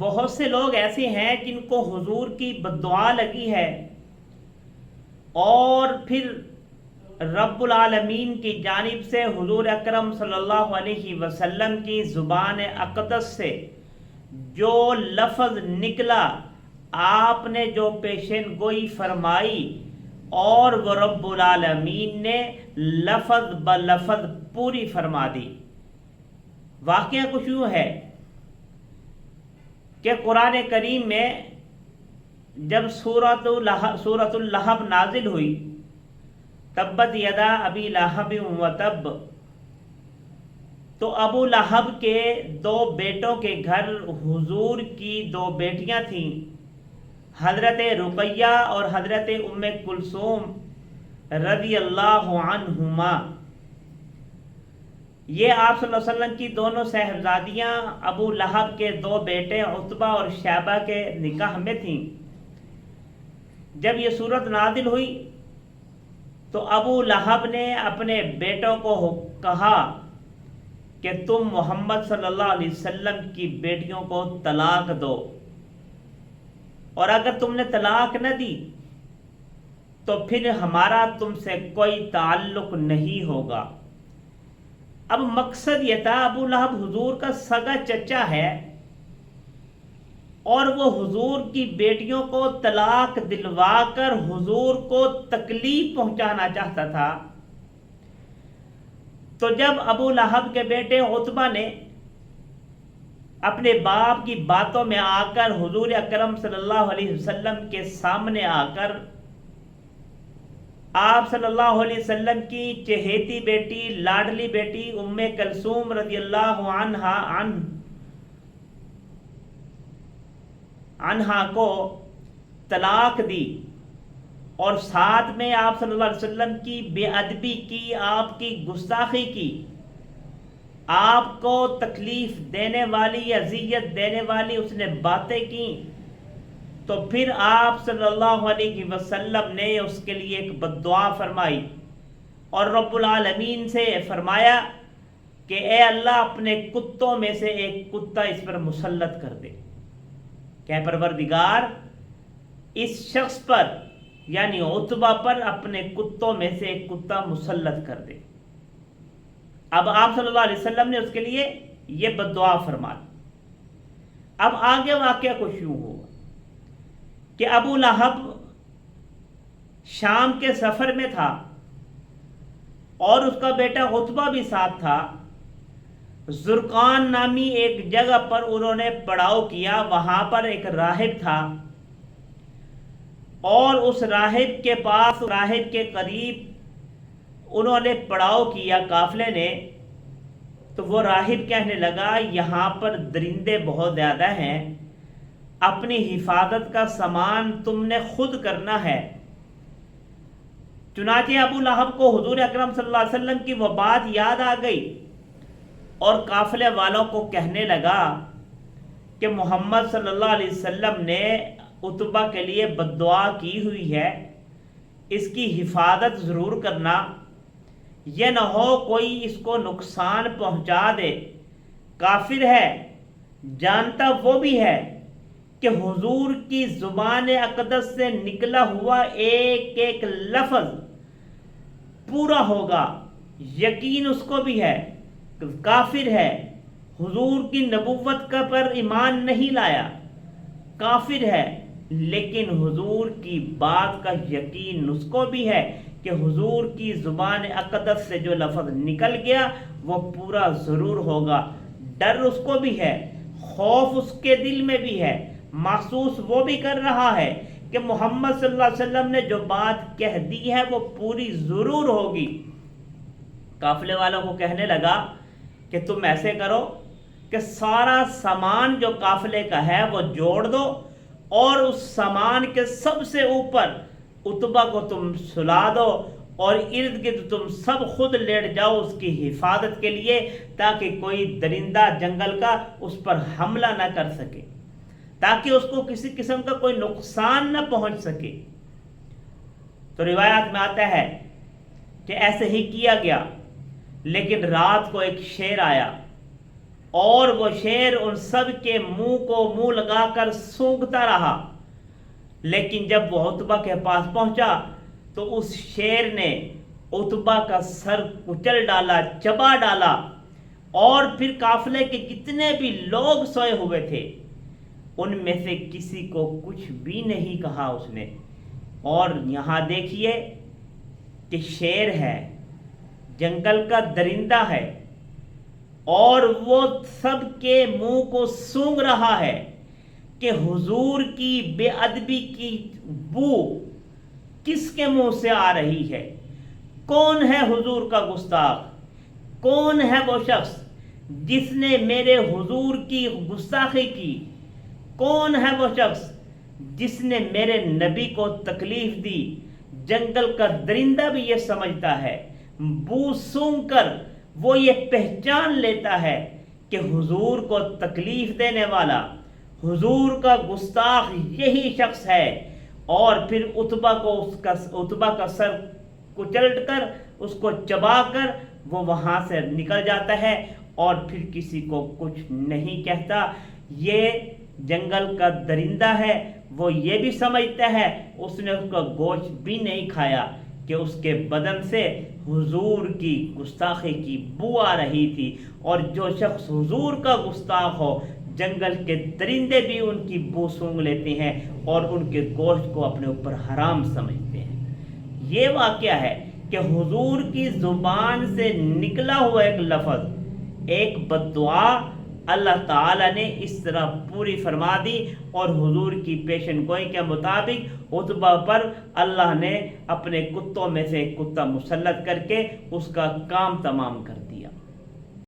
بہت سے لوگ ایسے ہیں جن کو حضور کی بددعا لگی ہے اور پھر رب العالمین کی جانب سے حضور اکرم صلی اللہ علیہ وسلم کی زبان اقدس سے جو لفظ نکلا، آپ نے جو پیشن گوئی فرمائی اور وہ رب العالمین نے لفظ بلفظ پوری فرما دی۔ واقعہ کچھ یوں ہے کہ قرآن کریم میں جب سورۃ اللہب نازل ہوئی، تبت یدا ابی لہب وتب، تو ابو لہب کے دو بیٹوں کے گھر حضور کی دو بیٹیاں تھیں، حضرت رقیہ اور حضرت ام کلثوم رضی اللہ عنہما۔ یہ آپ صلی اللہ علیہ وسلم کی دونوں صاحبزادیاں ابو لہب کے دو بیٹے عتبہ اور شیبہ کے نکاح میں تھیں۔ جب یہ صورت نازل ہوئی تو ابو لہب نے اپنے بیٹوں کو کہا کہ تم محمد صلی اللہ علیہ وسلم کی بیٹیوں کو طلاق دو، اور اگر تم نے طلاق نہ دی تو پھر ہمارا تم سے کوئی تعلق نہیں ہوگا۔ اب مقصد یہ تھا، ابو لہب حضور کا سگا چچا ہے اور وہ حضور کی بیٹیوں کو طلاق دلوا کر حضور کو تکلیف پہنچانا چاہتا تھا۔ تو جب ابو لہب کے بیٹے عتبہ نے اپنے باپ کی باتوں میں آ کر حضور اکرم صلی اللہ علیہ وسلم کے سامنے آ کر آپ صلی اللہ علیہ وسلم کی چہیتی بیٹی، لاڈلی بیٹی ام کلثوم رضی اللہ عنہا کو طلاق دی اور ساتھ میں آپ صلی اللہ علیہ وسلم کی بے ادبی کی، آپ کی گستاخی کی، آپ کو تکلیف دینے والی، اذیت دینے والی اس نے باتیں کی، تو پھر آپ صلی اللہ علیہ وسلم نے اس کے لیے ایک بددعا فرمائی اور رب العالمین سے فرمایا کہ اے اللہ اپنے کتوں میں سے ایک کتا اس پر مسلط کر دے، کہ پروردگار اس شخص پر یعنی عتبہ پر اپنے کتوں میں سے ایک کتا مسلط کر دے۔ اب آپ صلی اللہ علیہ وسلم نے اس کے لیے یہ بددعا فرمائی۔ اب آگے واقعہ کچھ یوں ہوگا کہ ابو لہب شام کے سفر میں تھا اور اس کا بیٹا عتبہ بھی ساتھ تھا۔ زرقان نامی ایک جگہ پر انہوں نے پڑاؤ کیا، وہاں پر ایک راہب تھا اور اس راہب کے پاس، راہب کے قریب انہوں نے پڑاؤ کیا قافلے نے۔ تو وہ راہب کہنے لگا یہاں پر درندے بہت زیادہ ہیں، اپنی حفاظت کا سامان تم نے خود کرنا ہے۔ چنانچہ ابو لہب کو حضور اکرم صلی اللہ علیہ وسلم کی وہ بات یاد آ گئی اور قافلے والوں کو کہنے لگا کہ محمد صلی اللہ علیہ وسلم نے عتبہ کے لیے بددعا کی ہوئی ہے، اس کی حفاظت ضرور کرنا، یہ نہ ہو کوئی اس کو نقصان پہنچا دے۔ کافر ہے، جانتا وہ بھی ہے کہ حضور کی زبان اقدس سے نکلا ہوا ایک ایک لفظ پورا ہوگا، یقین اس کو بھی ہے۔ کافر ہے، حضور کی نبوت کا پر ایمان نہیں لایا، کافر ہے، لیکن حضور کی بات کا یقین اس کو بھی ہے کہ حضور کی زبان اقدس سے جو لفظ نکل گیا وہ پورا ضرور ہوگا۔ ڈر اس کو بھی ہے، خوف اس کے دل میں بھی ہے، محسوس وہ بھی کر رہا ہے کہ محمد صلی اللہ علیہ وسلم نے جو بات کہہ دی ہے وہ پوری ضرور ہوگی۔ قافلے والوں کو کہنے لگا کہ تم ایسے کرو کہ سارا سامان جو قافلے کا ہے وہ جوڑ دو اور اس سامان کے سب سے اوپر عتبہ کو تم سلا دو اور ارد گرد تم سب خود لیٹ جاؤ اس کی حفاظت کے لیے، تاکہ کوئی درندہ جنگل کا اس پر حملہ نہ کر سکے، تاکہ اس کو کسی قسم کا کوئی نقصان نہ پہنچ سکے۔ تو روایات میں آتا ہے کہ ایسے ہی کیا گیا، لیکن رات کو ایک شیر آیا اور وہ شیر ان سب کے منہ کو منہ لگا کر سونگھتا رہا، لیکن جب وہ عتبہ کے پاس پہنچا تو اس شیر نے عتبہ کا سر کچل ڈالا، چبا ڈالا، اور پھر قافلے کے جتنے بھی لوگ سوئے ہوئے تھے ان میں سے کسی کو کچھ بھی نہیں کہا اس نے۔ اور یہاں دیکھیے کہ شیر ہے، جنگل کا درندہ ہے، اور وہ سب کے منہ کو سونگھ رہا ہے کہ حضور کی بے ادبی کی بو کس کے منہ سے آ رہی ہے؟ کون ہے حضور کا گستاخ؟ کون ہے وہ شخص جس نے میرے حضور کی گستاخی کی؟ کون ہے وہ شخص جس نے میرے نبی کو تکلیف دی؟ جنگل کا درندہ بھی یہ سمجھتا ہے، بو سونگھ کر وہ یہ پہچان لیتا ہے کہ حضور کو تکلیف دینے والا، حضور کا گستاخ یہی شخص ہے۔ اور پھر عتبہ کا سر کچل کر، اس کو چبا کر وہ وہاں سے نکل جاتا ہے اور پھر کسی کو کچھ نہیں کہتا۔ یہ جنگل کا درندہ ہے، وہ یہ بھی سمجھتا ہے، اس نے اس کا گوشت بھی نہیں کھایا کہ اس کے بدن سے حضور کی گستاخی کی بو آ رہی تھی۔ اور جو شخص حضور کا گستاخ ہو، جنگل کے درندے بھی ان کی بو سونگھ لیتے ہیں اور ان کے گوشت کو اپنے اوپر حرام سمجھتے ہیں۔ یہ واقعہ ہے کہ حضور کی زبان سے نکلا ہوا ایک لفظ، ایک بد دعا اللہ تعالیٰ نے اس طرح پوری فرما دی، اور حضور کی پیشن گوئی کے مطابق عتبہ پر اللہ نے اپنے کتوں میں سے ایک کتا مسلط کر کے اس کا کام تمام کر دیا۔